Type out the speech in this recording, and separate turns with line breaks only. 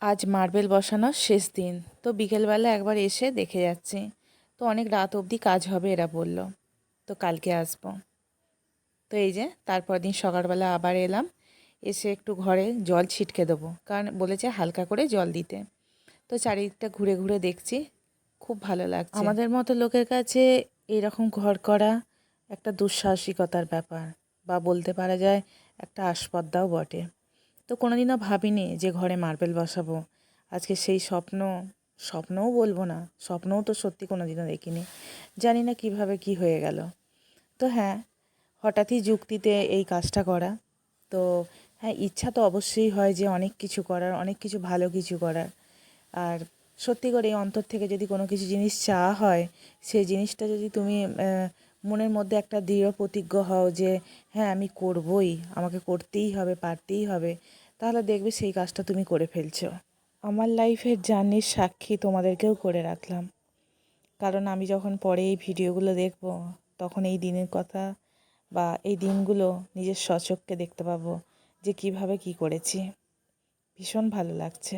আজ মার্বেল বসানোর শেষ দিন, তো বিকেলবেলা একবার এসে দেখে যাচ্ছি। তো অনেক রাত অবধি কাজ হবে এরা বলল, তো কালকে আসবো। তো এই যে তারপর দিন সকালবেলা আবার এলাম, এসে একটু ঘরে জল ছিটকে দেবো, কারণ বলেছে হালকা করে জল দিতে। তো চারিদিকটা ঘুরে ঘুরে দেখছি, খুব ভালো লাগছে। আমাদের মতো লোকের কাছে এইরকম ঘর করা একটা দুঃসাহসিকতার ব্যাপার, বা বলতে পারা যায় একটা আস্পর্ধাও বটে। তো কোনোদিনও ভাবিনি যে ঘরে মার্বেল বসাবো। আজকে সেই স্বপ্নও বলবো না, স্বপ্নও তো সত্যি কোনোদিনও দেখিনি। জানি না কিভাবে কি হয়ে গেল। তো হ্যাঁ, হঠাৎই যুক্তিতে এই কাজটা করা। তো হ্যাঁ, ইচ্ছা তো অবশ্যই হয় যে অনেক কিছু করার, অনেক কিছু ভালো কিছু করার। আর সত্যি করে অন্তর থেকে যদি কোনো কিছু জিনিস চাওয়া হয়, সেই জিনিসটা যদি তুমি মনের মধ্যে একটা দৃঢ় প্রতিজ্ঞ হও যে হ্যাঁ আমি করবই, আমাকে করতেই হবে, পারতেই হবে, তাহলে দেখবে সেই কাজটা তুমি করে ফেলছো। আমার লাইফের জার্নির সাক্ষী তোমাদেরকেও করে রাখলাম, কারণ আমি যখন পরে এই ভিডিওগুলো দেখব, তখন এই দিনের কথা বা এই দিনগুলো নিজের স্বচক্ষে দেখতে পাবো যে কিভাবে কি করেছি। ভীষণ ভালো লাগছে।